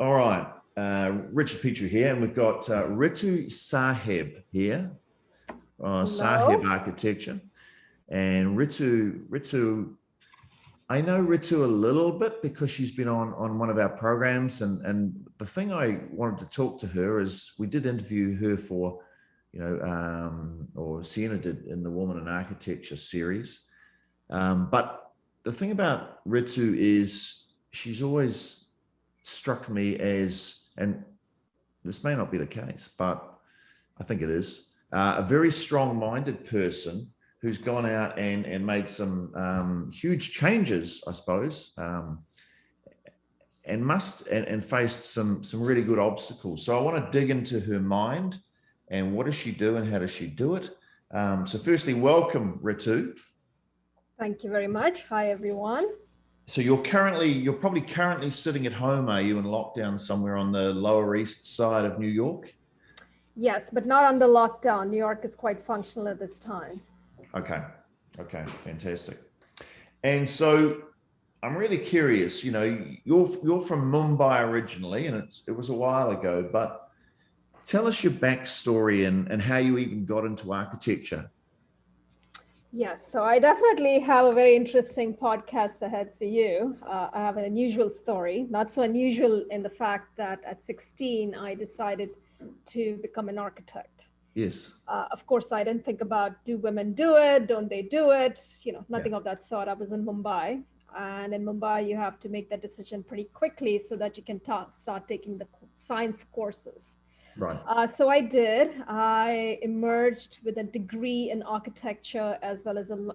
All right, Richard Petrie here, and we've got Ritu Saheb here, Saheb Hello. Architecture. And Ritu, I know Ritu a little bit because she's been on one of our programs, and the thing I wanted to talk to her is we did interview her for, or Sienna did in the Woman in Architecture series. But the thing about Ritu is she's always struck me as, and this may not be the case, but I think it is, a very strong-minded person who's gone out and made some huge changes, I suppose, and faced some really good obstacles. So I want to dig into her mind and what does she do and how does she do it. So firstly, welcome, Ritu. Thank you very much. Hi, everyone. So you're probably currently sitting at home, are you, in lockdown somewhere on the Lower East Side of New York? Yes, but not under lockdown. New York is quite functional at this time. Okay, fantastic. And so I'm really curious, you're from Mumbai originally, and it was a while ago, but tell us your backstory and how you even got into architecture. Yes, so I definitely have a very interesting podcast ahead for you. I have an unusual story, not so unusual in the fact that at 16, I decided to become an architect. Yes. Of course, I didn't think about, do women do it? Don't they do it? Nothing of that sort. I was in Mumbai. And in Mumbai, you have to make that decision pretty quickly so that you can start taking the science courses. Right. So I did. I emerged with a degree in architecture as well as an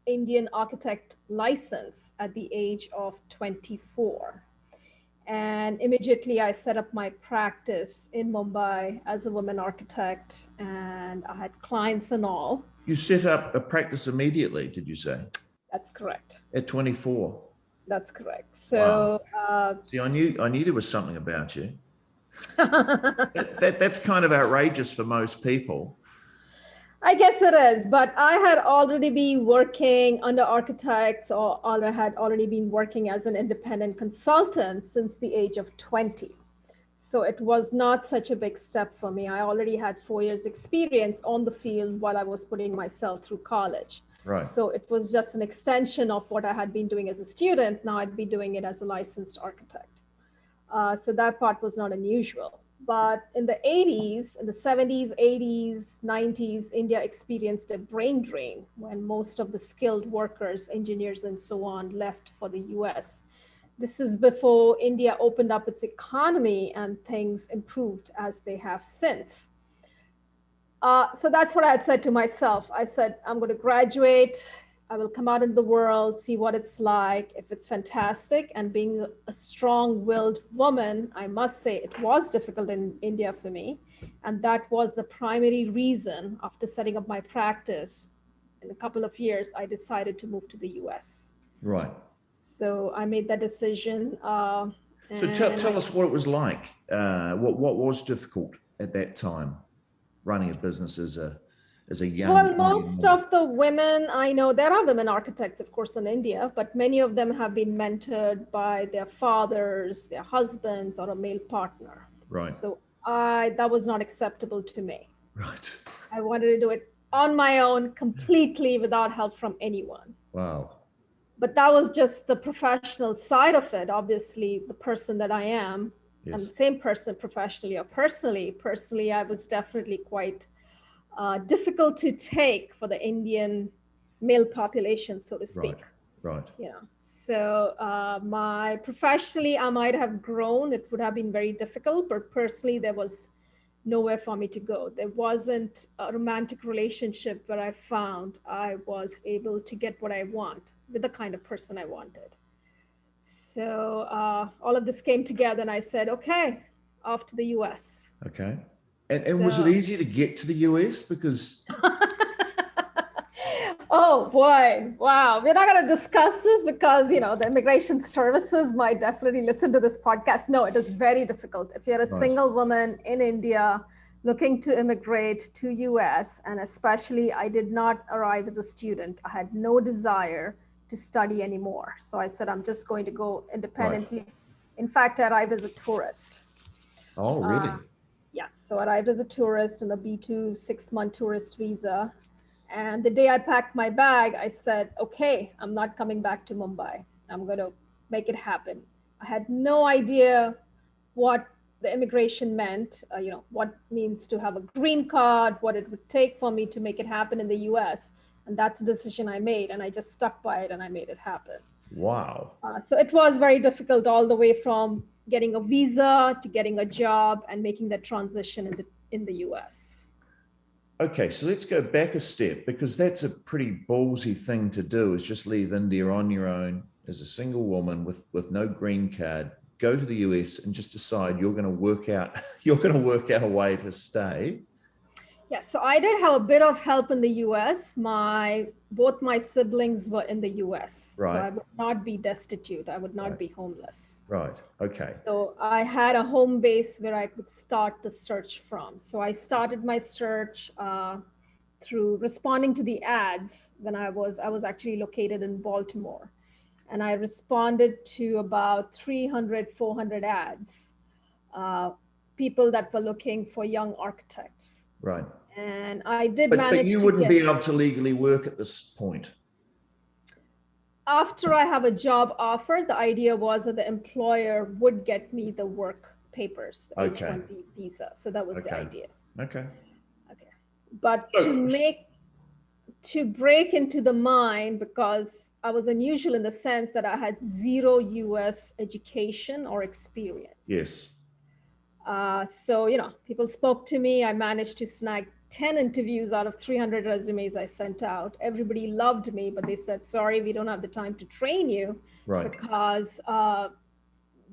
Indian architect license at the age of 24. And immediately I set up my practice in Mumbai as a woman architect, and I had clients and all. You set up a practice immediately, did you say? That's correct. At 24? That's correct. So, wow. See, I knew there was something about you. That's kind of outrageous for most people. I guess it is, but I had already been working under architects, or I had already been working as an independent consultant since the age of 20. So it was not such a big step for me. I already had 4 years experience on the field while I was putting myself through college. Right. So it was just an extension of what I had been doing as a student. Now I'd be doing it as a licensed architect. So that part was not unusual. But in the 80s, in the 70s, 80s, 90s, India experienced a brain drain when most of the skilled workers, engineers, and so on left for the US. This is before India opened up its economy and things improved as they have since. So that's what I had said to myself. I said, I'm going to graduate. I will come out into the world, see what it's like, if it's fantastic. And being a strong-willed woman, I must say it was difficult in India for me. And that was the primary reason after setting up my practice in a couple of years, I decided to move to the US. Right. So I made that decision. So tell us what it was like. What was difficult at that time, running a business as a young Well, most of the women I know, there are women architects, of course, in India, but many of them have been mentored by their fathers, their husbands, or a male partner. Right. So that was not acceptable to me. Right. I wanted to do it on my own, completely without help from anyone. Wow. But that was just the professional side of it. Obviously, the person that I am, yes. I'm the same person professionally or personally. Personally, I was definitely quite difficult to take for the Indian male population, so to speak. Right. Yeah. So professionally, I might have grown. It would have been very difficult, but personally, there was nowhere for me to go. There wasn't a romantic relationship where I found I was able to get what I want with the kind of person I wanted. So all of this came together, and I said, okay, off to the US. Okay. And was it easy to get to the US? Because oh boy, wow. We're not going to discuss this because, the immigration services might definitely listen to this podcast. No, it is very difficult. If you're a single woman in India looking to immigrate to US, and especially I did not arrive as a student. I had no desire to study anymore. So I said, I'm just going to go independently In fact, I arrived as a tourist. Oh, really? Yes, so I arrived as a tourist on a B2 6-month tourist visa. And the day I packed my bag, I said, okay, I'm not coming back to Mumbai. I'm going to make it happen. I had no idea what the immigration meant, what it means to have a green card, what it would take for me to make it happen in the US. And that's the decision I made. And I just stuck by it and I made it happen. Wow. So it was very difficult all the way from getting a visa to getting a job and making that transition in the US. Okay, so let's go back a step, because that's a pretty ballsy thing to do, is just leave India on your own as a single woman with no green card, go to the US and just decide you're going to work out a way to stay. Yes, so I did have a bit of help in the US. Both my siblings were in the US. Right. So I would not be destitute. I would not be homeless. Right. Okay. So I had a home base where I could start the search from. So I started my search through responding to the ads when I was actually located in Baltimore. And I responded to about 300, 400 ads, people that were looking for young architects. Right. And I did But manage you to wouldn't be able to legally work at this point. After I have a job offer, the idea was that the employer would get me the work papers, the H-1B visa. So that was the idea. Okay. But to break into the mine, because I was unusual in the sense that I had 0 US education or experience. Yes. So, people spoke to me. I managed to snag 10 interviews out of 300 resumes I sent out. Everybody loved me, but they said, sorry, we don't have the time to train you because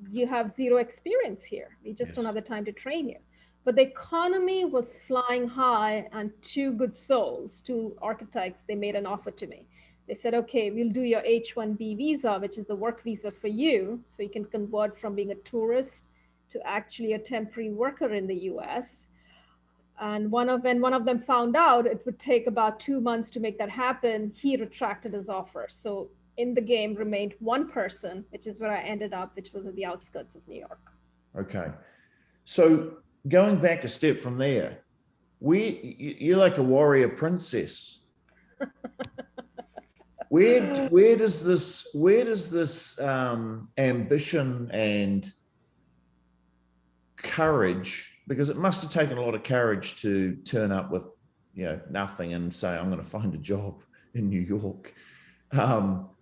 you have 0 experience here. We just don't have the time to train you. But the economy was flying high, and 2 good souls, 2 architects, they made an offer to me. They said, okay, we'll do your H-1B visa, which is the work visa for you. So you can convert from being a tourist to actually a temporary worker in the US. And when one of them found out it would take about 2 months to make that happen, he retracted his offer. So in the game remained 1 person, which is where I ended up, which was at the outskirts of New York. Okay. So going back a step from there, you're like a warrior princess. Where does this ambition and courage, because it must have taken a lot of courage to turn up with nothing and say, I'm going to find a job in New York.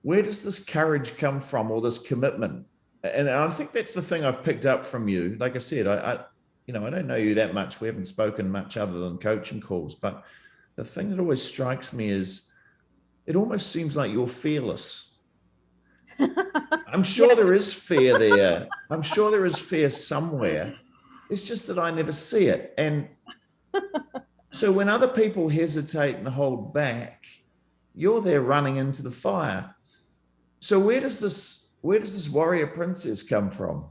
Where does this courage come from, or this commitment? And I think that's the thing I've picked up from you. Like I said, I don't know you that much. We haven't spoken much other than coaching calls, but the thing that always strikes me is it almost seems like you're fearless. I'm sure there is fear there. I'm sure there is fear somewhere. It's just that I never see it. And so when other people hesitate and hold back, you're there running into the fire. So where does this warrior princess come from?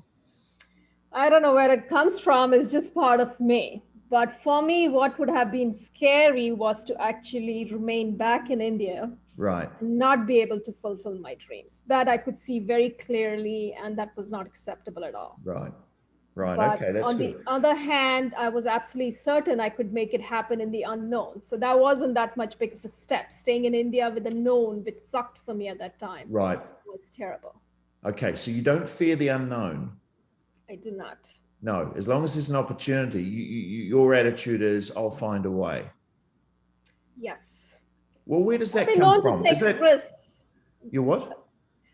I don't know where it comes from. It's just part of me. But for me, what would have been scary was to actually remain back in India. Right. And not be able to fulfill my dreams. That I could see very clearly, and that was not acceptable at all. Right. But okay, that's on good. the other hand, I was absolutely certain I could make it happen in the unknown. So that wasn't that much big of a step. Staying in India with the known, which sucked for me at that time, was terrible. Okay, so you don't fear the unknown? I do not. No, as long as there's an opportunity, your attitude is, I'll find a way. Yes. Well, where does that come from? I've been known to take risks. You what?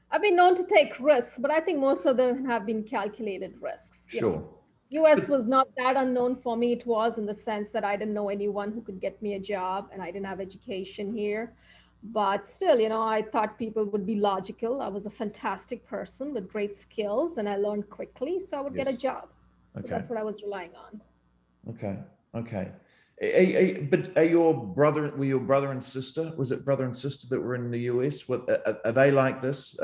I've been known to take risks, but I think most of them have been calculated risks. Sure. US was not that unknown for me. It was in the sense that I didn't know anyone who could get me a job, and I didn't have education here. But still, I thought people would be logical. I was a fantastic person with great skills, and I learned quickly, so I would get a job. So that's what I was relying on. Okay. But were your brother and sister, was it brother and sister that were in the US? Are they like this?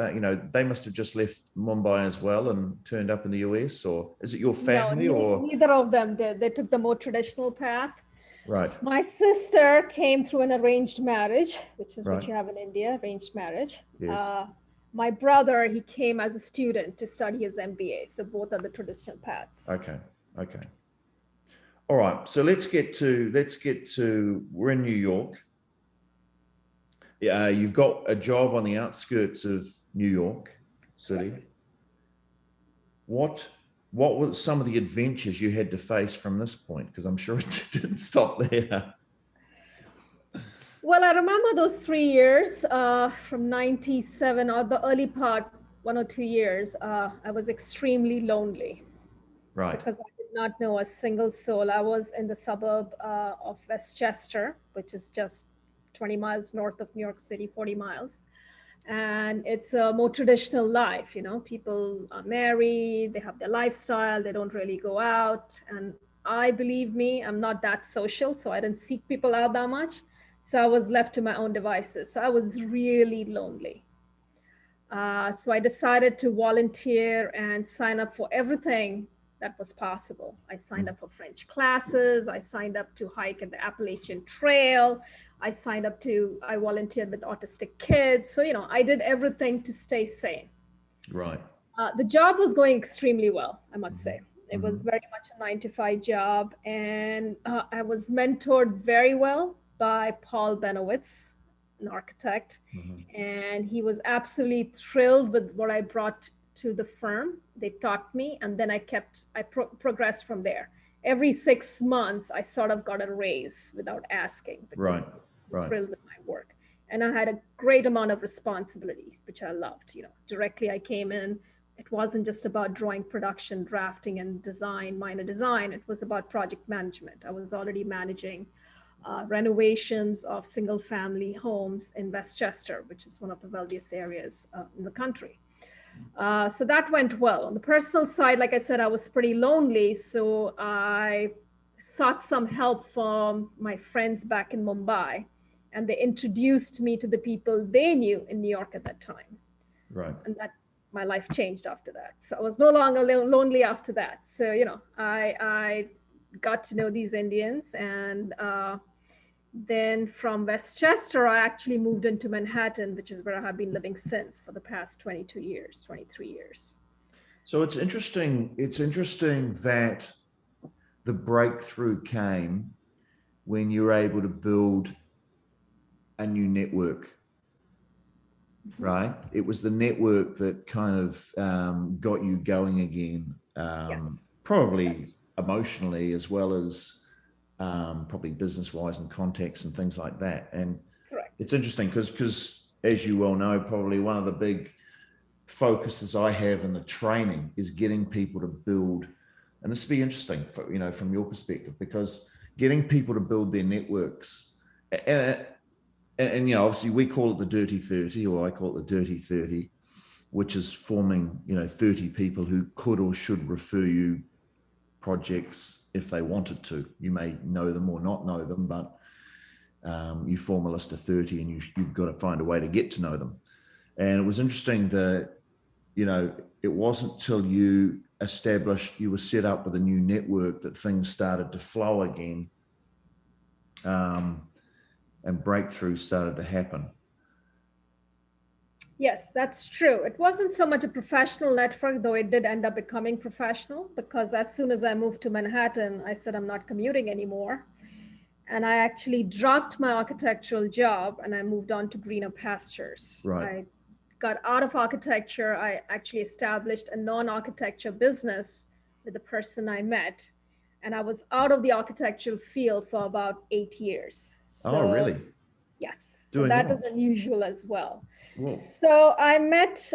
They must have just left Mumbai as well and turned up in the US, or is it your family? No, neither of them did. They took the more traditional path. Right. My sister came through an arranged marriage, which is what you have in India, arranged marriage. Yes. My brother, he came as a student to study his MBA. So both are the traditional paths. Okay. Okay. All right. So let's get to, we're in New York. Yeah, you've got a job on the outskirts of New York City. Correct. What were some of the adventures you had to face from this point? Because I'm sure it didn't stop there. Well, I remember those 3 years from 97 or the early part, 1 or 2 years, I was extremely lonely. Right. Because I did not know a single soul. I was in the suburb of Westchester, which is just 20 miles north of New York City, 40 miles. And it's a more traditional life, people are married, they have their lifestyle, they don't really go out. And believe me, I'm not that social, so I didn't seek people out that much. So I was left to my own devices. So I was really lonely. So I decided to volunteer and sign up for everything that was possible. I signed up for French classes. I signed up to hike at the Appalachian Trail. I volunteered with autistic kids. So, I did everything to stay sane. Right. The job was going extremely well, I must say. It was very much a 9-to-5 job. And I was mentored very well by Paul Benowitz, an architect. And he was absolutely thrilled with what I brought to the firm. They taught me, and then I progressed from there. Every 6 months, I sort of got a raise without asking, because Right. thrilled with my work. And I had a great amount of responsibility, which I loved. Directly I came in. It wasn't just about drawing, production, drafting, and design, minor design. It was about project management. I was already managing renovations of single-family homes in Westchester, which is one of the wealthiest areas in the country. So that went well. On the personal side, like I said, I was pretty lonely. So I sought some help from my friends back in Mumbai, and they introduced me to the people they knew in New York at that time. Right. And that my life changed after that. So I was no longer lonely after that. So, I got to know these Indians, and then from Westchester, I actually moved into Manhattan, which is where I have been living since for the past 22 years, 23 years. So it's interesting. It's interesting that the breakthrough came when you were able to build a new network, right? It was the network that kind of got you going again, Yes. probably emotionally as well as probably business-wise and contacts and things like that. And Correct. It's interesting because as you well know, probably one of the big focuses I have in the training is getting people to build, and this will be interesting for, from your perspective, because getting people to build their networks, and obviously we call it the dirty 30, or I call it the dirty 30, which is forming 30 people who could or should refer you projects if they wanted to. You may know them or not know them, but you form a list of 30 and you've got to find a way to get to know them. And it was interesting that, it wasn't till you were set up with a new network that things started to flow again, and breakthroughs started to happen. Yes, that's true. It wasn't so much a professional network, though it did end up becoming professional, because as soon as I moved to Manhattan, I said I'm not commuting anymore. And I actually dropped my architectural job and I moved on to greener pastures. Right. I got out of architecture. I actually established a non-architecture business with the person I met. And I was out of the architectural field for about 8 years. Oh, really? Yes. So Doing that what? is unusual as well. Whoa. So I met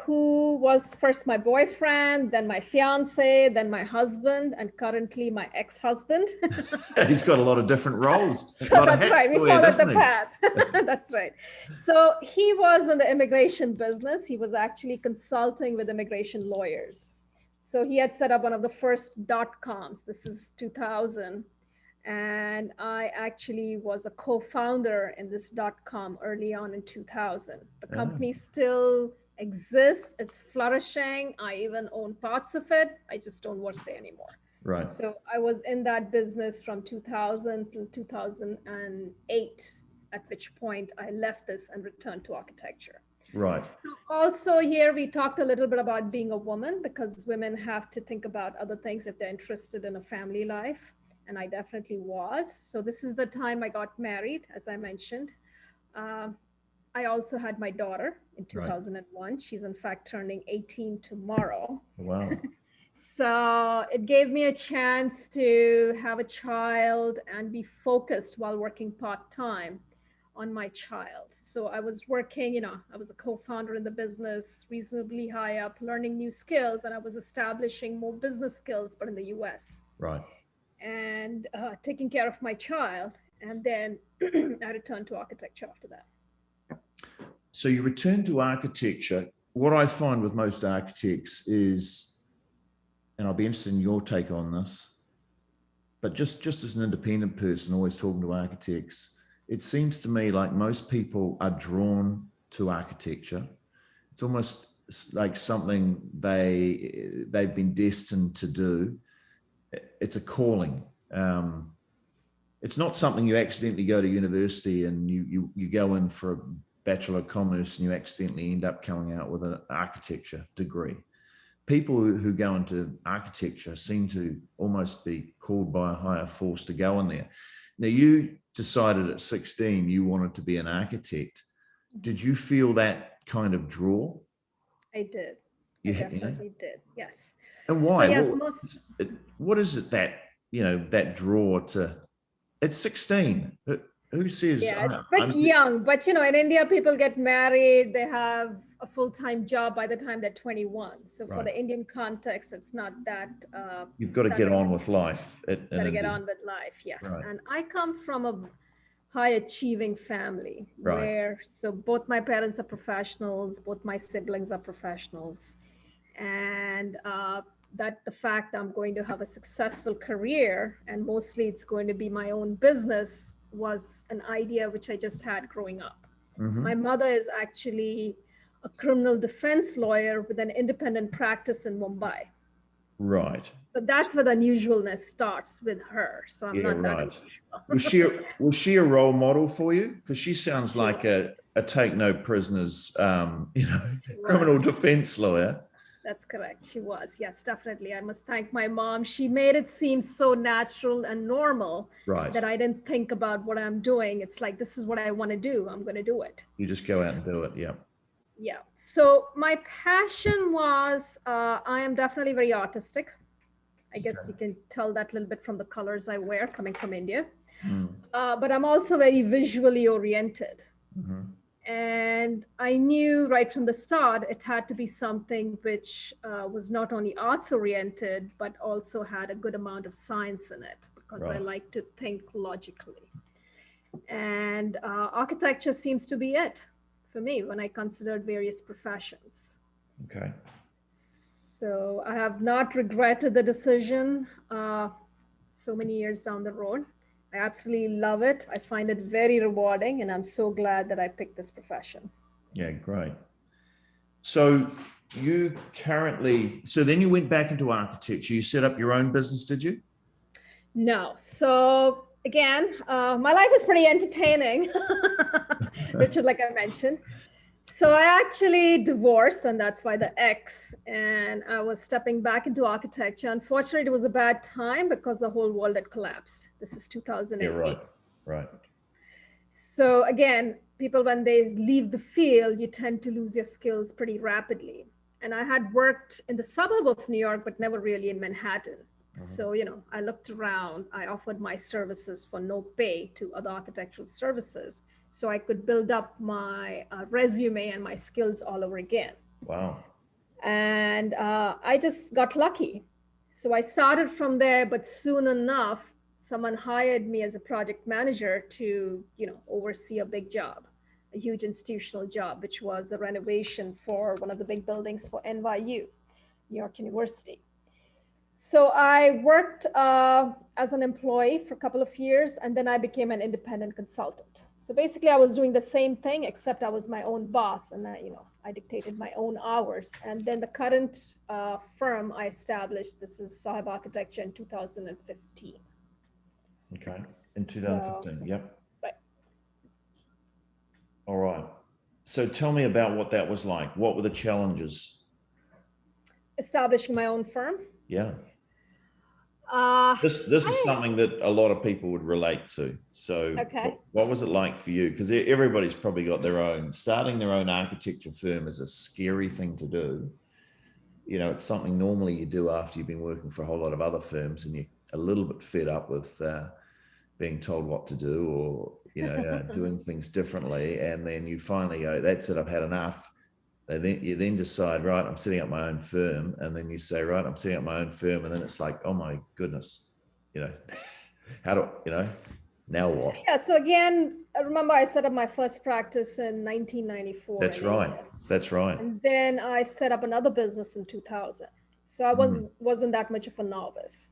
who was first my boyfriend, then my fiance, then my husband, and currently my ex-husband. He's got a lot of different roles. So that's right. We followed the path. That's right. So he was in the immigration business. He was actually consulting with immigration lawyers. So he had set up one of the first .coms. This is 2000. And I actually was a co-founder in this .com early on in 2000. The company still exists. It's flourishing. I even own parts of it. I just don't work there anymore. Right. So I was in that business from 2000 till 2008, at which point I left this and returned to architecture. Right. So also here we talked a little bit about being a woman, because women have to think about other things if they're interested in a family life. And I definitely was. So this is the time I got married, as I mentioned. Um, I also had my daughter in Right. 2001. She's in fact turning 18 tomorrow. Wow. So it gave me a chance to have a child and be focused while working part-time on my child. So I was working, I was a co-founder in the business, reasonably high up, learning new skills, and I was establishing more business skills, but in the US, Right. and taking care of my child. And then I returned to architecture after that. So you return to architecture. What I find with most architects is, and I'll be interested in your take on this, but just as an independent person, always talking to architects, it seems to me like most people are drawn to architecture. It's almost like something they've been destined to do. It's a calling. It's not something you accidentally go to university and you go in for a Bachelor of Commerce and you accidentally end up coming out with an architecture degree. People who go into architecture seem to almost be called by a higher force to go in there. Now, you decided at 16 you wanted to be an architect. Did you feel that kind of draw? I did. I definitely did. Yes. And why? So yes, what is it that, that draw to, at 16? Who says? Yeah, it's a bit young, but in India, people get married, they have a full-time job by the time they're 21. So for the Indian context, it's not that. You've got to get on with life. Got to get on with life, yes. Right. And I come from a high-achieving family where, so both my parents are professionals, both my siblings are professionals. And that the fact I'm going to have a successful career, and mostly it's going to be my own business, was an idea which I just had growing up. Mm-hmm. My mother is actually a criminal defense lawyer with an independent practice in Mumbai. Right. So that's where the unusualness starts with her. So I'm not that unusual. Was she a role model for you? Because she sounds like a take no prisoners, criminal defense lawyer. That's correct. She was. Yes, definitely. I must thank my mom. She made it seem so natural and normal that I didn't think about what I'm doing. It's like, this is what I want to do. I'm going to do it. You just go out and do it. Yeah. Yeah. So my passion was, I am definitely very artistic. I guess you can tell that a little bit from the colors I wear coming from India. But I'm also very visually oriented. Mm-hmm. And I knew right from the start, it had to be something which was not only arts oriented, but also had a good amount of science in it, because I like to think logically. And architecture seems to be it for me when I considered various professions. Okay. So I have not regretted the decision so many years down the road. I absolutely love it. I find it very rewarding, and I'm so glad that I picked this profession. Yeah, great. So so then you went back into architecture. You set up your own business, did you? No. So again, my life is pretty entertaining, Richard, like I mentioned. So I actually divorced, and that's why the X, and I was stepping back into architecture. Unfortunately, it was a bad time because the whole world had collapsed. This is 2008. Yeah, right. So again, people, when they leave the field, you tend to lose your skills pretty rapidly. And I had worked in the suburb of New York, but never really in Manhattan. Mm-hmm. So, I looked around, I offered my services for no pay to other architectural services, so I could build up my resume and my skills all over again. Wow. And I just got lucky. So I started from there, but soon enough, someone hired me as a project manager to, oversee a big job, a huge institutional job, which was a renovation for one of the big buildings for NYU, New York University. So I worked as an employee for a couple of years, and then I became an independent consultant. So basically, I was doing the same thing, except I was my own boss, and I dictated my own hours. And then the current firm I established, this is Saheb Architecture, in 2015. Okay, in 2015, yep. Right. All right. So tell me about what that was like. What were the challenges? Establishing my own firm. Yeah. Uh, This is something that a lot of people would relate to. So okay. what was it like for you? Because everybody's probably got their own, starting their own architecture firm is a scary thing to do. You know, it's something normally you do after you've been working for a whole lot of other firms and you're a little bit fed up with being told what to do, or, you know, doing things differently. And then you finally go, that's it, I've had enough. And then you then decide, right, I'm setting up my own firm. And then you say, right, I'm setting up my own firm. And then it's like, oh my goodness, you know, how do, you know, now what? Yeah. So again, I remember I set up my first practice in 1994. That's right. That's right. And then I set up another business in 2000. So I wasn't that much of a novice.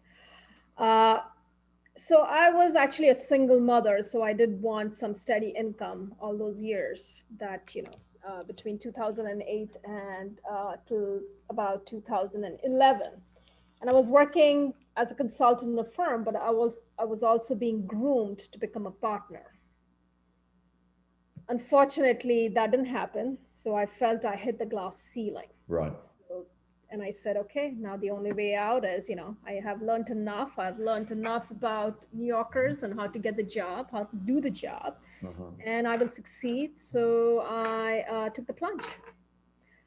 So I was actually a single mother. So I did want some steady income all those years that, you know, between 2008 and till about 2011. And I was working as a consultant in a firm, but I was also being groomed to become a partner. Unfortunately, that didn't happen. So I felt I hit the glass ceiling. Right. So, and I said, okay, now the only way out is, you know, I have learned enough. I've learned enough about New Yorkers and how to get the job, how to do the job, and I will succeed. So I took the plunge.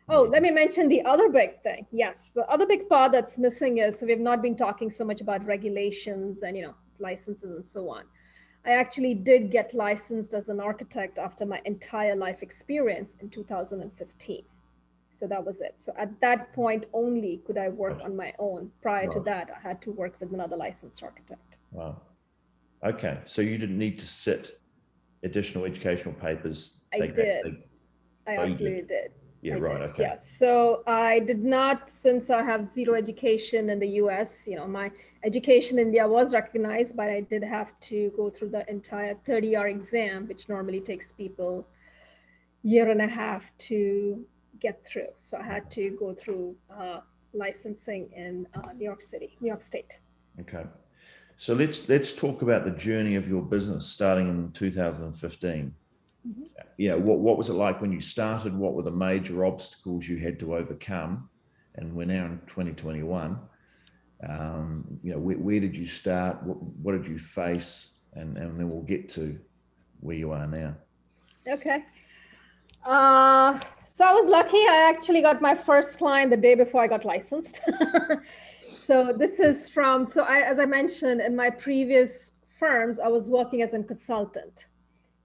Oh, let me mention the other big thing. Yes, the other big part that's missing is, so we've not been talking so much about regulations and, you know, licenses and so on. I actually did get licensed as an architect after my entire life experience in 2015. So that was it. So at that point only could I work on my own. Prior to that, I had to work with another licensed architect. Wow. Okay. So you didn't need to sit additional educational papers. I absolutely did. Yeah, right. Okay. Yes. So I did not, since I have zero education in the US, you know, my education in India was recognized, but I did have to go through the entire 30-year exam, which normally takes people a year and a half to get through. So I had to go through licensing in New York State. Okay. So let's talk about the journey of your business starting in 2015. You know, what was it like when you started? What were the major obstacles you had to overcome? And we're now in 2021. You know, where did you start? What did you face? And then we'll get to where you are now. Okay. So I was lucky. I actually got my first client the day before I got licensed. So this is from, as I mentioned, in my previous firms, I was working as a consultant.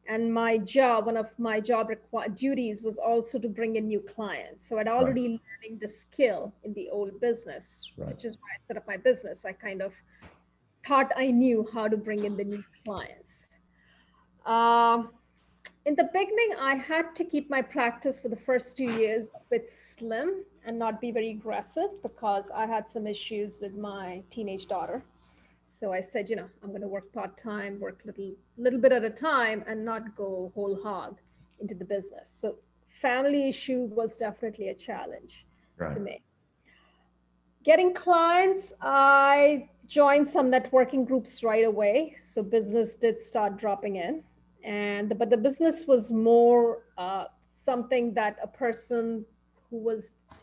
And my job, one of my job duties was also to bring in new clients. So I'd already learning the skill in the old business, which is why I set up my business. I kind of thought I knew how to bring in the new clients. In the beginning, I had to keep my practice for the first 2 years a bit slim and not be very aggressive because I had some issues with my teenage daughter. So I said, you know, I'm going to work part-time, work little bit at a time and not go whole hog into the business. So family issue was definitely a challenge for me. Getting clients, I joined some networking groups right away. So business did start dropping in. But the business was more something that a person who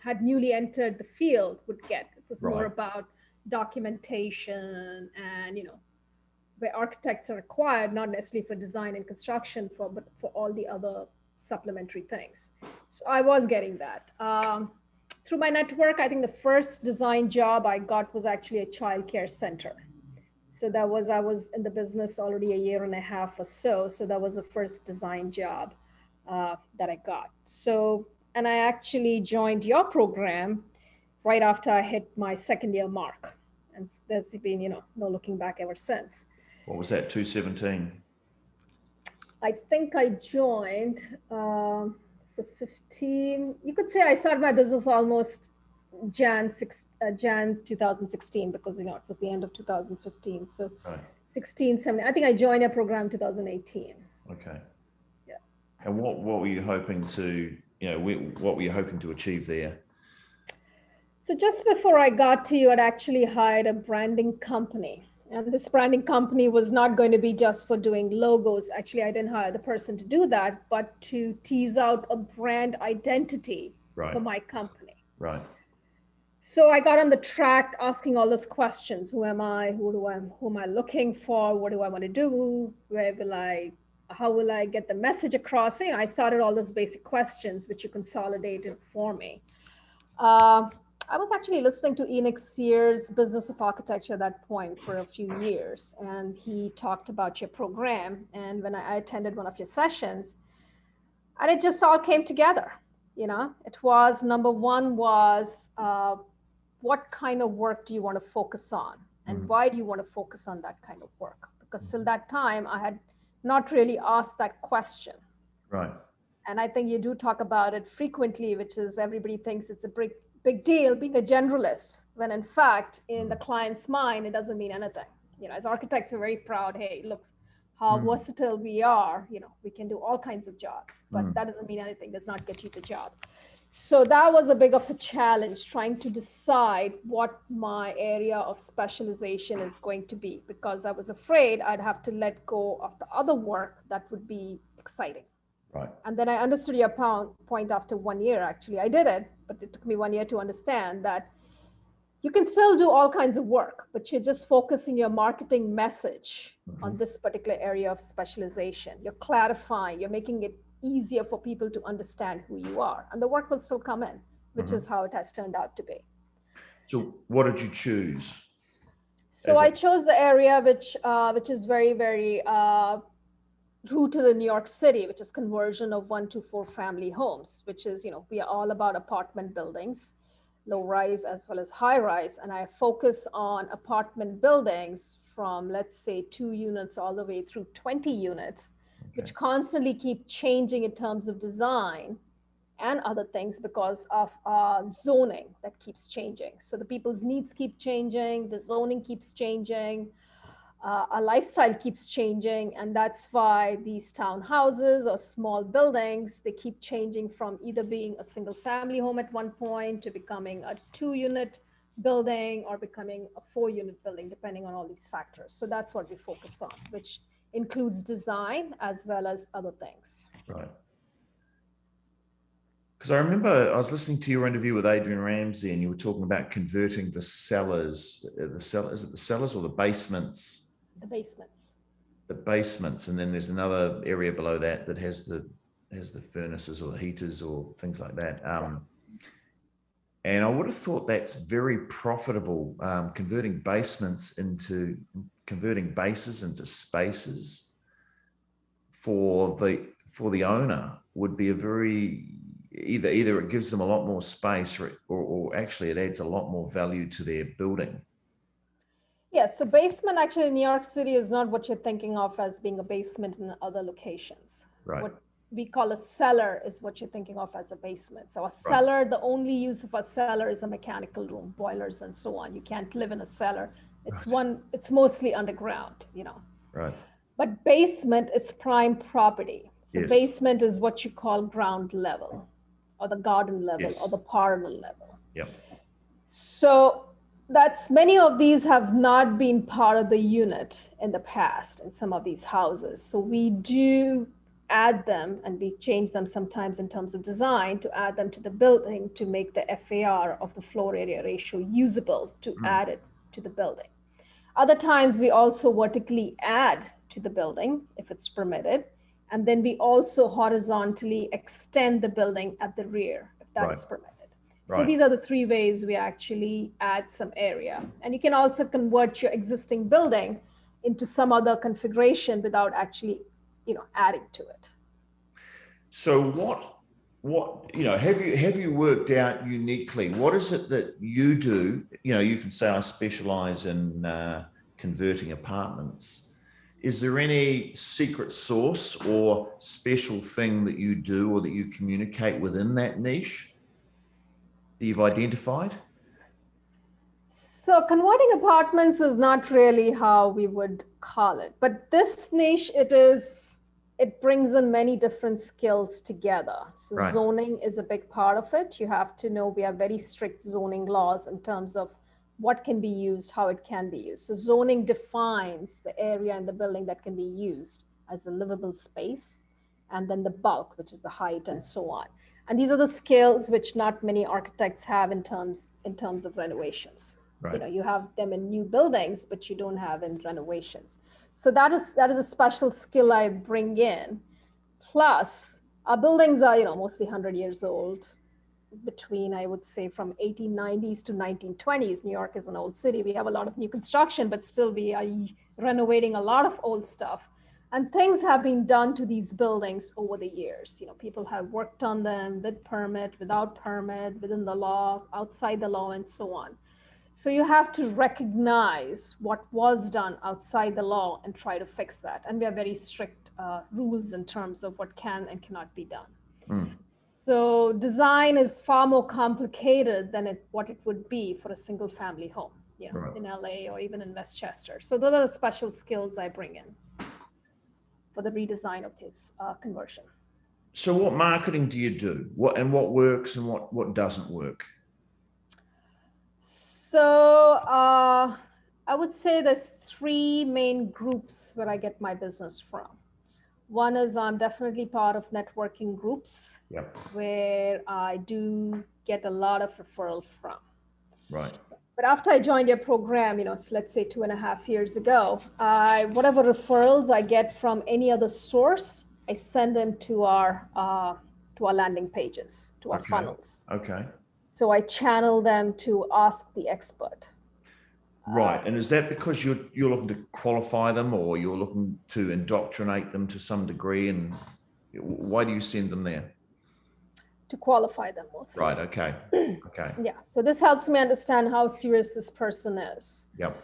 had newly entered the field would get. It was more about documentation and, you know, where architects are required, not necessarily for design and construction, but for all the other supplementary things. So I was getting that. Through my network, I think the first design job I got was actually a childcare center. So I was in the business already a year and a half or so. So that was the first design job that I got. So, and I actually joined your program right after I hit my second year mark. And there's been, you know, no looking back ever since. What was that, 2017? I think I joined, so 15, you could say I started my business almost Jan 2016 because, you know, it was the end of 2015. So 16, 17, I think I joined a program 2018. Okay. Yeah. And what were you hoping to, you know, what were you hoping to achieve there? So just before I got to you, I'd actually hired a branding company. And this branding company was not going to be just for doing logos. Actually, I didn't hire the person to do that, but to tease out a brand identity Right. for my company. Right. So I got on the track asking all those questions. Who am I? Who am I looking for? What do I want to do? How will I get the message across? So, I started all those basic questions, which you consolidated for me. I was actually listening to Enoch Sears' Business of Architecture at that point for a few years, and he talked about your program. And when I attended one of your sessions, and it just all came together. It was, number one was, what kind of work do you want to focus on, and why do you want to focus on that kind of work? Because till that time, I had not really asked that question. Right. And I think you do talk about it frequently, which is everybody thinks it's a big deal being a generalist, when in fact, in the client's mind, it doesn't mean anything. As architects, we're very proud. Hey, look how versatile we are. We can do all kinds of jobs, but that doesn't mean anything. Does not get you the job. So that was a big of a challenge, trying to decide what my area of specialization is going to be, because I was afraid I'd have to let go of the other work that would be exciting. Right. And then I understood your point after 1 year. Actually, I did it, but it took me 1 year to understand that you can still do all kinds of work, but you're just focusing your marketing message on this particular area of specialization. You're clarifying, you're making it easier for people to understand who you are, and the work will still come in, which is how it has turned out to be. So what did you choose? So I chose the area which is very, very rooted in New York City, which is conversion of 1 to 4 family homes, which is, we are all about apartment buildings, low rise as well as high rise. And I focus on apartment buildings from, let's say, 2 units all the way through 20 units, which constantly keep changing in terms of design and other things because of zoning that keeps changing. So the people's needs keep changing, the zoning keeps changing, our lifestyle keeps changing, and that's why these townhouses or small buildings, they keep changing from either being a single family home at one point to becoming a 2-unit building or becoming a 4-unit building, depending on all these factors. So that's what we focus on, which includes design as well as other things. Right. Because I remember I was listening to your interview with Adrian Ramsey, and you were talking about converting the cellars, is it the cellars or the basements? The basements. The basements, and then there's another area below that that has the furnaces or the heaters or things like that. And I would have thought that's very profitable, converting bases into spaces for the owner would be a very, either it gives them a lot more space or actually it adds a lot more value to their building. Yes, so basement actually in New York City is not what you're thinking of as being a basement in other locations. Right. What we call a cellar is what you're thinking of as a basement. So a cellar, the only use of a cellar is a mechanical room, boilers and so on. You can't live in a cellar. It's mostly underground, Right. But basement is prime property. So basement is what you call ground level or the garden level or the parlor level. Yep. So many of these have not been part of the unit in the past in some of these houses. So we do add them, and we change them sometimes in terms of design to add them to the building to make the FAR of the floor area ratio usable to add it to the building. Other times we also vertically add to the building if it's permitted. And then we also horizontally extend the building at the rear if that's permitted. So these are the 3 ways we actually add some area. And you can also convert your existing building into some other configuration without actually, adding to it. So what have you worked out uniquely? What is it that you do? You can say I specialize in converting apartments. Is there any secret sauce or special thing that you do or that you communicate within that niche that you've identified? So converting apartments is not really how we would call it, but this niche, it brings in many different skills together. So zoning is a big part of it. You have to know we have very strict zoning laws in terms of what can be used, how it can be used. So zoning defines the area in the building that can be used as a livable space, and then the bulk, which is the height and so on. And these are the skills which not many architects have in terms of renovations. Right. You know, you have them in new buildings, but you don't have in renovations. So that is a special skill I bring in. Plus, our buildings are, you know, mostly 100 years old, between, I would say, from 1890s to 1920s. New York is an old city. We have a lot of new construction, but still we are renovating a lot of old stuff. And things have been done to these buildings over the years. You know, people have worked on them with permit, without permit, within the law, outside the law, and so on. So you have to recognize what was done outside the law and try to fix that. And we have very strict rules in terms of what can and cannot be done. Mm. So design is far more complicated than what it would be for a single family home, you know, Right. in LA or even in Westchester. So those are the special skills I bring in for the redesign of this conversion. So what marketing do you do? What works and what doesn't work? So I would say there's three main groups where I get my business from. One is I'm definitely part of networking groups. Yep. Where I do get a lot of referral from. Right. But after I joined your program, you know, so let's say 2.5 years ago, whatever referrals I get from any other source, I send them to our landing pages, to our funnels. Okay. So I channel them to ask the expert. Right. And is that because you're looking to qualify them, or you're looking to indoctrinate them to some degree? And why do you send them there? To qualify them mostly. Right. Okay. Okay. Yeah. So this helps me understand how serious this person is. Yep.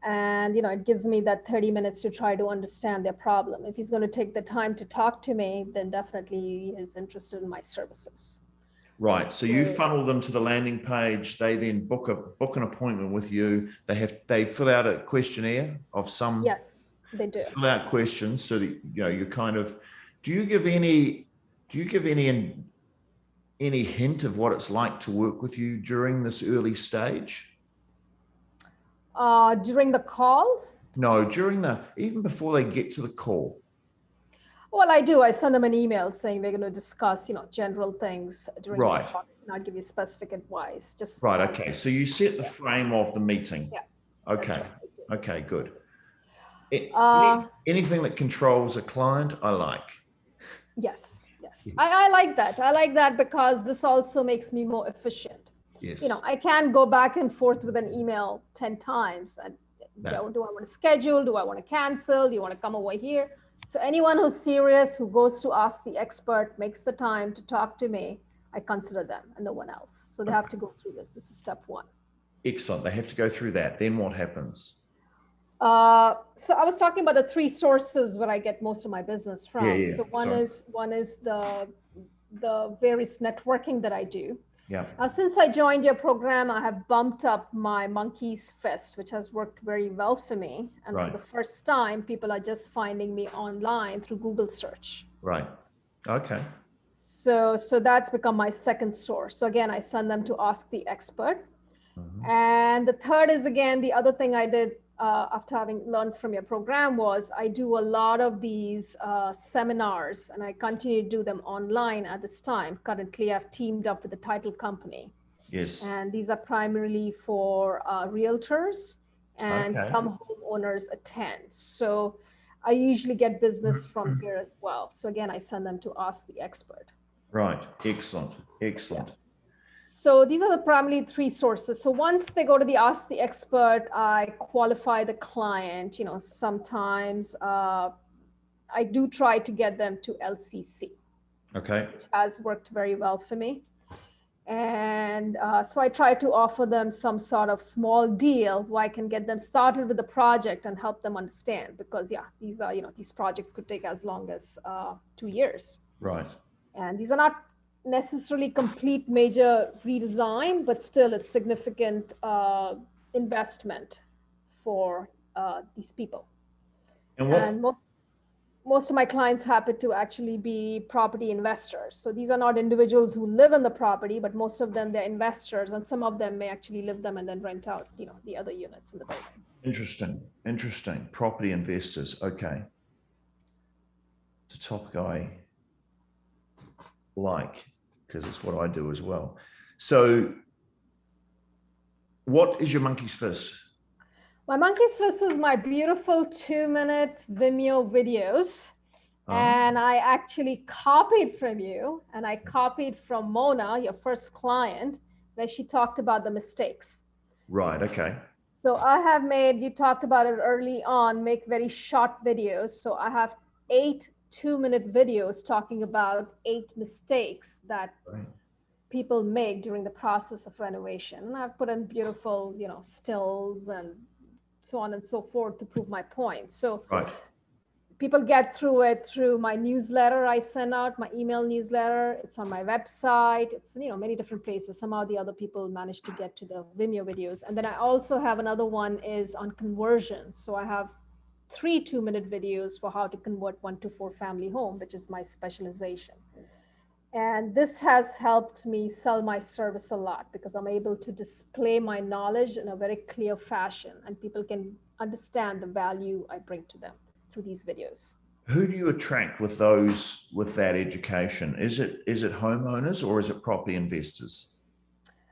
And, you know, it gives me that 30 minutes to try to understand their problem. If he's going to take the time to talk to me, then definitely he is interested in my services. Right. So you funnel them to the landing page. They then book an appointment with you. They fill out a questionnaire of some. Yes, they do. Fill out questions so that, you know, you kind of. Do you give any hint of what it's like to work with you during this early stage? During the call? No, even before they get to the call. Well, I do. I send them an email saying we're going to discuss, you know, general things during this talk, and I'll give you specific advice. Just right. Okay. So you set the frame of the meeting. Yeah. Okay. Right. Okay. Good. Anything that controls a client, I like. Yes. I like that. I like that because this also makes me more efficient. Yes. You know, I can go back and forth with an email 10 times. And do I want to schedule? Do I want to cancel? Do you want to come over here? So anyone who's serious, who goes to ask the expert, makes the time to talk to me, I consider them and no one else. So they have to go through this. This is step one. Excellent. They have to go through that. Then what happens? So I was talking about the three sources where I get most of my business from. Yeah. So one is the various networking that I do. Yeah. Now, since I joined your program, I have bumped up my Monkeys Fest, which has worked very well for me. And for the first time, people are just finding me online through Google search. Right. Okay. So that's become my second source. So again, I send them to ask the expert. Mm-hmm. And the third is, again, the other thing I did after having learned from your program was I do a lot of these seminars, and I continue to do them online at this time. Currently, I've teamed up with a title company. Yes. And these are primarily for realtors, and some homeowners attend. So I usually get business from here as well. So again, I send them to ask the expert. Right. Excellent. Excellent. Yeah. So these are the primarily three sources. So once they go to the ask the expert, I qualify the client. You know, sometimes I do try to get them to LCC. Okay. Which has worked very well for me. And so I try to offer them some sort of small deal where I can get them started with the project and help them understand, because these are, you know, these projects could take as long as 2 years. Right. And these are not necessarily complete major redesign, but still it's significant investment for these people. And most of my clients happen to actually be property investors. So these are not individuals who live in the property, but most of them, they're investors, and some of them may actually live them and then rent out, the other units in the building. Interesting. Property investors. Okay. It's a topic I like, because it's what I do as well. So what is your monkey's fist? My monkey's fist is my beautiful 2-minute Vimeo videos. And I actually copied from you, and I copied from Mona, your first client, where she talked about the mistakes. Right, okay. So I have made, you talked about it early on, make very short videos. So I have 8 2-minute videos talking about 8 mistakes that people make during the process of renovation. And I've put in beautiful, stills and so on and so forth to prove my point. So people get through it through my newsletter I send out, my email newsletter. It's on my website. It's, many different places. Somehow the other people manage to get to the Vimeo videos. And then I also have another one is on conversion. So I have 3 2-minute videos for how to convert 1 to 4 family home, which is my specialization. And this has helped me sell my service a lot, because I'm able to display my knowledge in a very clear fashion, and people can understand the value I bring to them through these videos. Who do you attract with that education? Is it homeowners or is it property investors?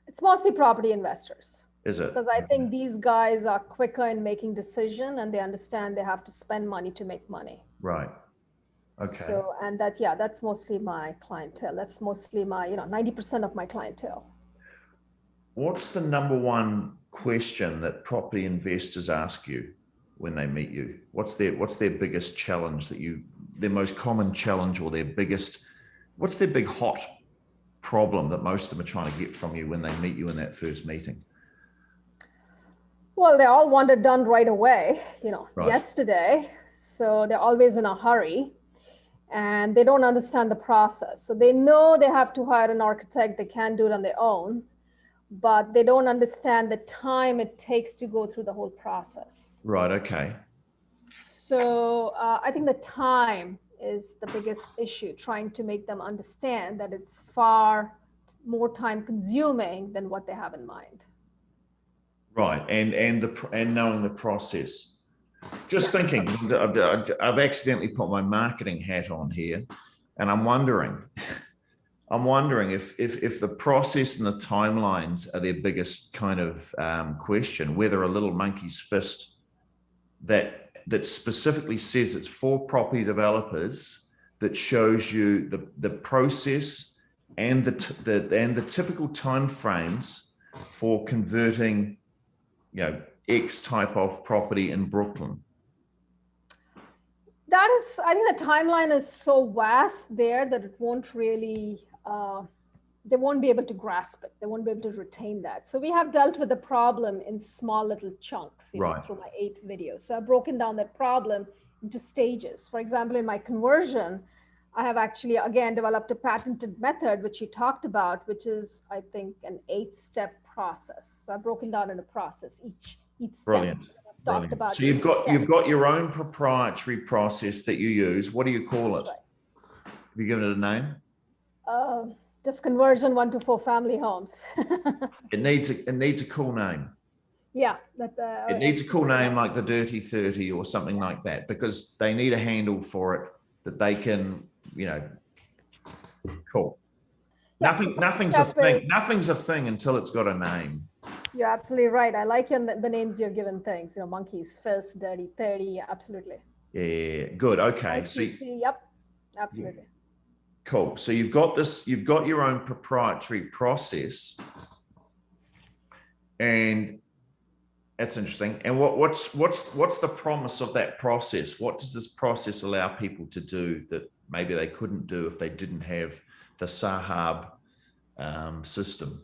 It's mostly property investors. Is it? Because I think these guys are quicker in making decisions, and they understand they have to spend money to make money. Right. Okay. So, and that's mostly my clientele. That's mostly my, 90% of my clientele. What's the number one question that property investors ask you when they meet you? What's their biggest challenge their most common challenge, or what's their big hot problem that most of them are trying to get from you when they meet you in that first meeting? Well, they all want it done right away, yesterday. So they're always in a hurry, and they don't understand the process. So they know they have to hire an architect. They can't do it on their own, but they don't understand the time it takes to go through the whole process. Right. Okay. So I think the time is the biggest issue, trying to make them understand that it's far more time consuming than what they have in mind. Right. And knowing the process. Just thinking, I've accidentally put my marketing hat on here, and I'm wondering if the process and the timelines are their biggest kind of question, whether a little monkey's fist that specifically says it's for property developers, that shows you the process and the typical timeframes for converting, X type of property in Brooklyn. I think the timeline is so vast there that it won't really, they won't be able to grasp it. They won't be able to retain that. So we have dealt with the problem in small little chunks through my 8 videos. So I've broken down that problem into stages. For example, in my conversion, I have actually, again, developed a patented method, which you talked about, which is, I think, an 8-step process. So I've broken down in a process, each step. Brilliant. About so you've got your own proprietary process that you use. What do you call it? Right. Have you given it a name? Just conversion 1 to 4 family homes. It needs a cool name. Yeah. It needs a cool name like the Dirty 30 or something like that, because they need a handle for it that they can, cool. Yeah, nothing's a thing. Nothing's a thing until it's got a name. You're absolutely right. I like the names you're given things. Monkey's fist, Dirty 30. Absolutely. Yeah. Good. Okay. Yep. Absolutely. Yeah. Cool. So you've got your own proprietary process, and that's interesting. And what's the promise of that process? What does this process allow people to do that maybe they couldn't do if they didn't have the Saheb system?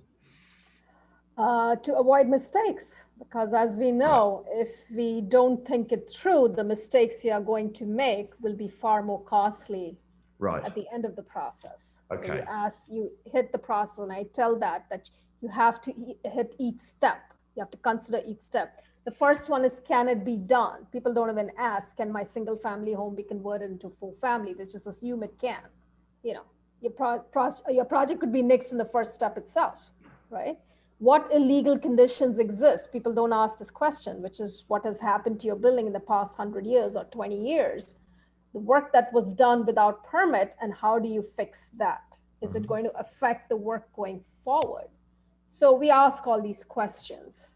To avoid mistakes, because as we know, if we don't think it through, the mistakes you are going to make will be far more costly at the end of the process. Okay. So you hit the process, and I tell that you have to hit each step. You have to consider each step. The first one is, can it be done? People don't even ask, can my single family home be converted into full family? They just assume it can. You know, your project could be nixed in the first step itself, right? What illegal conditions exist? People don't ask this question, which is what has happened to your building in the past 100 years or 20 years. The work that was done without permit, and how do you fix that? Is it going to affect the work going forward? So we ask all these questions.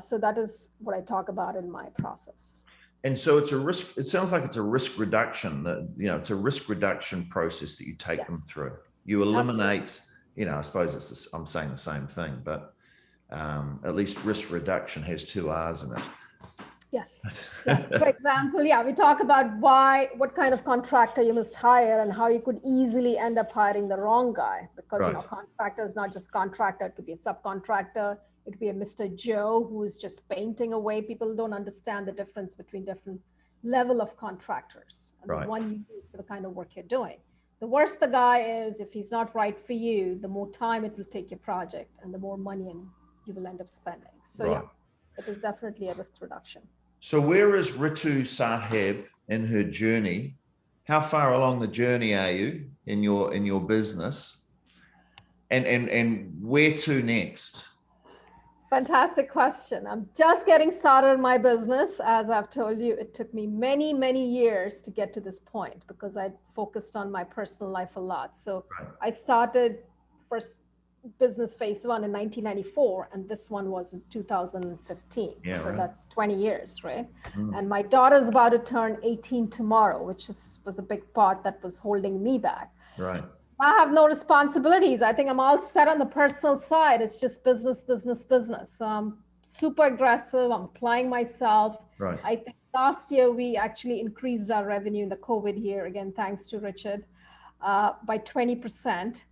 So that is what I talk about in my process. And so it's a risk. It sounds like it's a risk reduction. It's a risk reduction process that you take them through. You eliminate. Absolutely. I suppose it's this, I'm saying the same thing, but at least risk reduction has 2 R's in it. Yes. For example, we talk about what kind of contractor you must hire and how you could easily end up hiring the wrong guy, because contractor is not just contractor. It could be a subcontractor. It could be a Mr. Joe who is just painting away. People don't understand the difference between different level of contractors and the one you do for the kind of work you're doing. The worse the guy is, if he's not right for you, the more time it will take your project and the more money you will end up spending. So it is definitely a risk reduction. So where is Ritu Saheb in her journey? How far along the journey are you in your business? And where to next? Fantastic question. I'm just getting started in my business. As I've told you, it took me many, many years to get to this point because I focused on my personal life a lot. So I started first business phase 1 in 1994, and this one was in 2015. So that's 20 years, right? And my daughter's about to turn 18 tomorrow, which was a big part that was holding me back. Right. I have no responsibilities. I think I'm all set on the personal side. It's just business, business, business. So I'm super aggressive. I'm applying myself. Right. I think last year we actually increased our revenue in the COVID year, again, thanks to Richard, by 20%.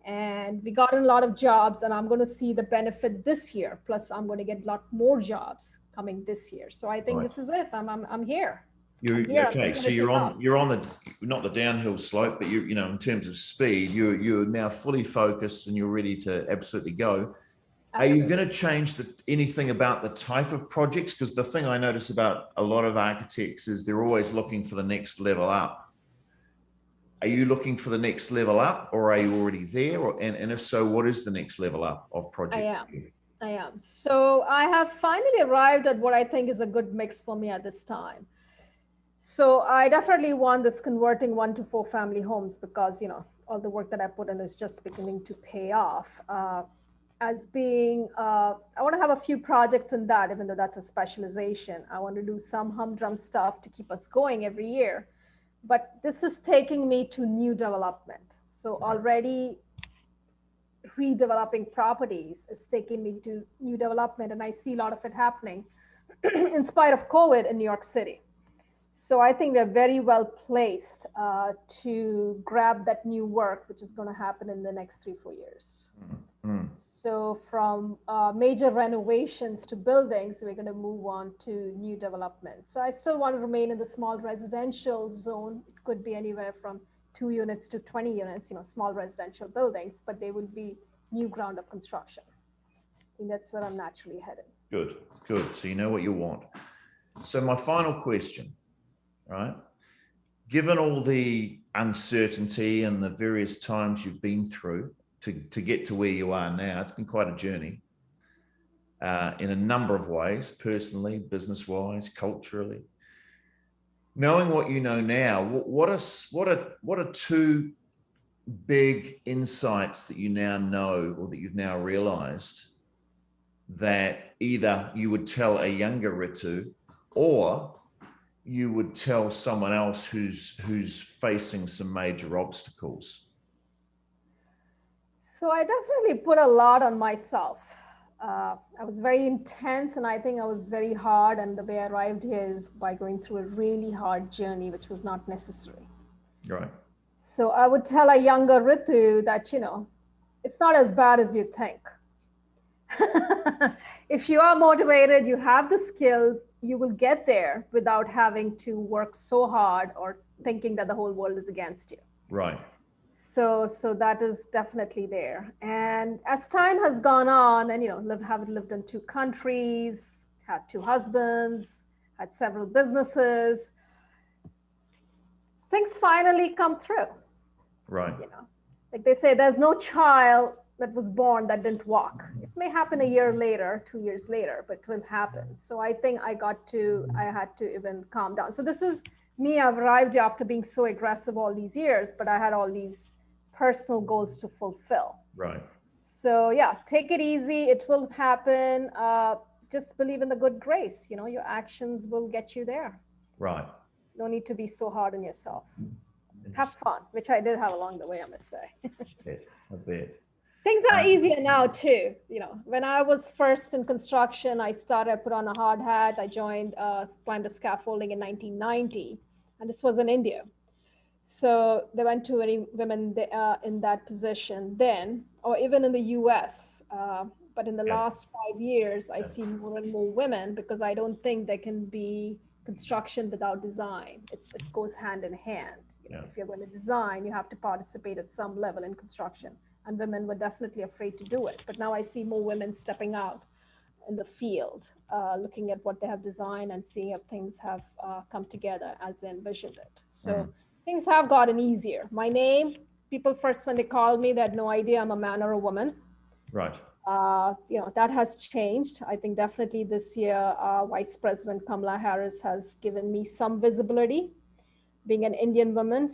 And we got in a lot of jobs, and I'm going to see the benefit this year. Plus, I'm going to get a lot more jobs coming this year. So I think this is it. I'm here. Okay, so you're on the not the downhill slope, but in terms of speed, you're now fully focused and you're ready to absolutely go. Absolutely. Are you going to change anything about the type of projects? Because the thing I notice about a lot of architects is they're always looking for the next level up. Are you looking for the next level up, or are you already there? And if so, what is the next level up of project? I am. So I have finally arrived at what I think is a good mix for me at this time. So I definitely want this converting 1 to 4 family homes because, all the work that I put in is just beginning to pay off. I want to have a few projects in that, even though that's a specialization. I want to do some humdrum stuff to keep us going every year. But this is taking me to new development. So already redeveloping properties is taking me to new development. And I see a lot of it happening in spite of COVID in New York City. So I think we're very well placed to grab that new work, which is going to happen in the next 3-4 years. Mm-hmm. So from major renovations to buildings, we're going to move on to new development. So I still want to remain in the small residential zone. It could be anywhere from 2 units to 20 units, small residential buildings, but they will be new ground up construction. I think that's where I'm naturally headed. Good. So you know what you want. So my final question. Right. Given all the uncertainty and the various times you've been through to get to where you are now, it's been quite a journey in a number of ways, personally, business-wise, culturally. Knowing what you know now, what are 2 big insights that you now know or that you've now realized that either you would tell a younger Ritu or you would tell someone else who's facing some major obstacles? So I definitely put a lot on myself. I was very intense, and I think I was very hard. And the way I arrived here is by going through a really hard journey, which was not necessary. Right. So I would tell a younger Ritu that, it's not as bad as you think. If you are motivated, you have the skills, you will get there without having to work so hard or thinking that the whole world is against you. Right. So that is definitely there. And as time has gone on, and having lived in 2 countries, had 2 husbands, had several businesses, things finally come through. Right. Like they say, there's no child that was born that didn't walk. It may happen a year later, 2 years later, but it will happen. So I think I had to even calm down. So this is me. I've arrived after being so aggressive all these years, but I had all these personal goals to fulfill. Right. So yeah, take it easy. It will happen. Just believe in the good grace. Your actions will get you there. Right. No need to be so hard on yourself. Have fun, which I did have along the way, I must say. I bet. Things are easier now too. When I was first in construction, I put on a hard hat. I climbed a scaffolding in 1990, and this was in India. So there weren't too many women in that position then, or even in the US. But in the last 5 years, I see more and more women, because I don't think there can be construction without design. It goes hand in hand. If you're going to design, you have to participate at some level in construction. And women were definitely afraid to do it. But now I see more women stepping out in the field, looking at what they have designed and seeing if things have come together as they envisioned it. So things have gotten easier. My name, people first, when they call me, they had no idea I'm a man or a woman. Right. That has changed. I think definitely this year, Vice President Kamala Harris has given me some visibility. Being an Indian woman,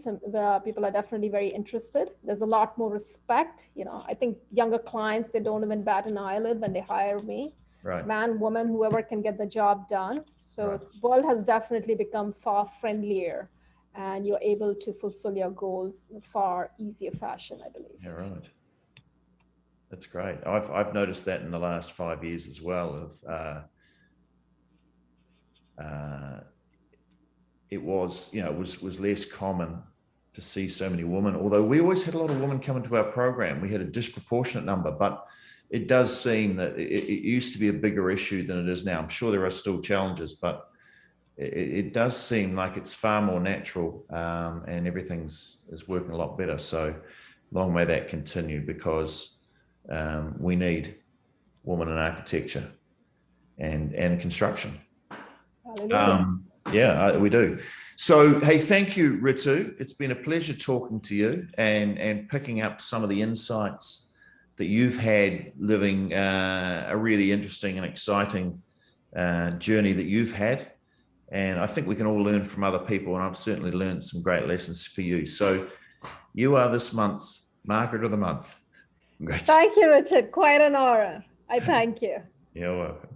people are definitely very interested. There's a lot more respect. I think younger clients, they don't even bat an eyelid when they hire me. Right. Man, woman, whoever can get the job done. So the world has definitely become far friendlier, and you're able to fulfill your goals in a far easier fashion, I believe. Yeah, right. That's great. I've noticed that in the last 5 years as well. It was less common to see so many women, although we always had a lot of women come into our program. We had a disproportionate number, but it does seem that it used to be a bigger issue than it is now. I'm sure there are still challenges, but it does seem like it's far more natural, and everything's working a lot better. So long may that continue, because we need women in architecture and construction. We do. So, hey, thank you, Ritu. It's been a pleasure talking to you and picking up some of the insights that you've had living a really interesting and exciting journey that you've had. And I think we can all learn from other people, and I've certainly learned some great lessons for you. So you are this month's Market of the Month. Thank you, Richard. Quite an honor. I thank you. You're welcome.